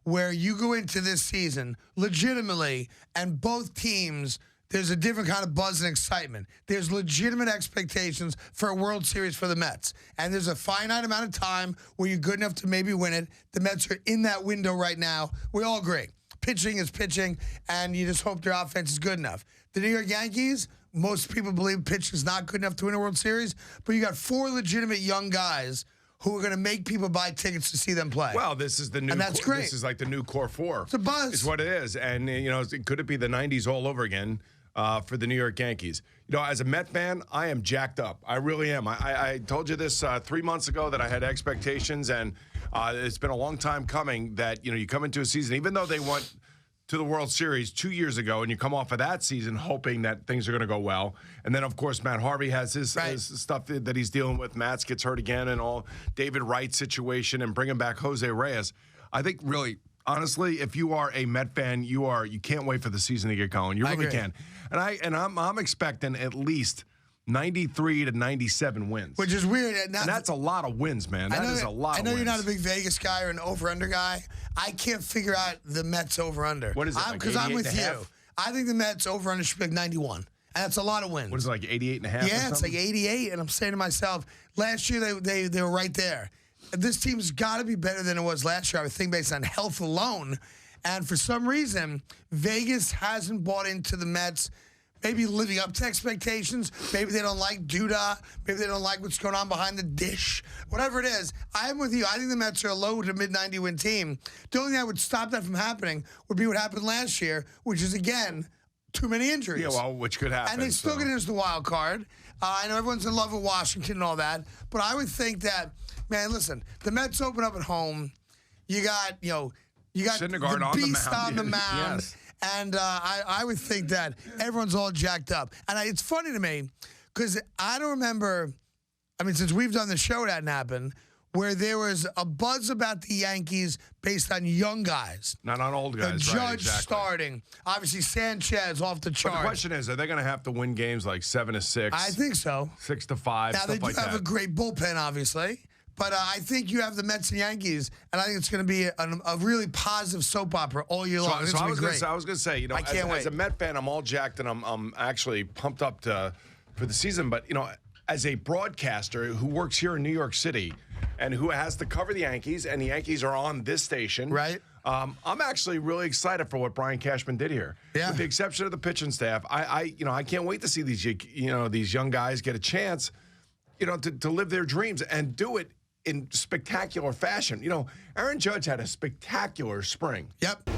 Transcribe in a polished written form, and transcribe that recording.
where you go into this season legitimately, and both teams, there's a different kind of buzz and excitement. There's legitimate expectations for a World Series for the Mets. And there's a finite amount of time where you're good enough to maybe win it. The Mets are in that window right now. We all agree. Pitching is pitching, and you just hope their offense is good enough. The New York Yankees, most people believe pitching is not good enough to win a World Series, but you got 4 legitimate young guys who are going to make people buy tickets to see them play. Well, this is the new. And that's great. This is like the new core 4. It's a buzz. It's what it is, and could it be the '90s all over again for the New York Yankees? As a Met fan, I am jacked up. I really am. I told you this 3 months ago that I had expectations, and it's been a long time coming. That you come into a season, even though they went to the World Series 2 years ago, and you come off of that season hoping that things are going to go well. And then, of course, Matt Harvey has his stuff that he's dealing with. Matt's gets hurt again and all. David Wright's situation and bringing back Jose Reyes. I think really, honestly, if you are a Met fan, you can't wait for the season to get going. You really can. And I'm expecting at least 93 to 97 wins. Which is weird. And that's a lot of wins, man. That is a lot of wins. I know you're not a big Vegas guy or an over-under guy. I can't figure out the Mets over-under. What is it, Because I'm with you. I think the Mets over-under should be like 91. And that's a lot of wins. What is it, like 88 and a half? Yeah, it's like 88. And I'm saying to myself, last year they were right there. This team's got to be better than it was last year, I would think, based on health alone. And for some reason, Vegas hasn't bought into the Mets maybe living up to expectations. Maybe they don't like Duda. Maybe they don't like what's going on behind the dish. Whatever it is, I'm with you. I think the Mets are a low to mid-90 win team. The only thing that would stop that from happening would be what happened last year, which is, again, too many injuries. Yeah, well, which could happen. And they still get into the wild card. I know everyone's in love with Washington and all that, but I would think that, man, listen, the Mets open up at home. You got the beast on the mound. Yes. And I would think that everyone's all jacked up. And it's funny to me because I don't remember, since we've done the show, that happened, where there was a buzz about the Yankees based on young guys. Not on old guys, Judge starting. Obviously, Sanchez off the chart. But the question is, are they going to have to win games like 7-6? I think so. 6-5, now, stuff they do like that. have a great bullpen, obviously. But I think you have the Mets and Yankees, and I think it's going to be a really positive soap opera all year long. So I was going to say, I can't wait. As a Met fan, I'm all jacked, and I'm actually pumped up for the season. But, as a broadcaster who works here in New York City and who has to cover the Yankees, and the Yankees are on this station. Right. I'm actually really excited for what Brian Cashman did here. Yeah. With the exception of the pitching staff, I can't wait to see these young guys get a chance, to live their dreams and do it in spectacular fashion. Aaron Judge had a spectacular spring. Yep.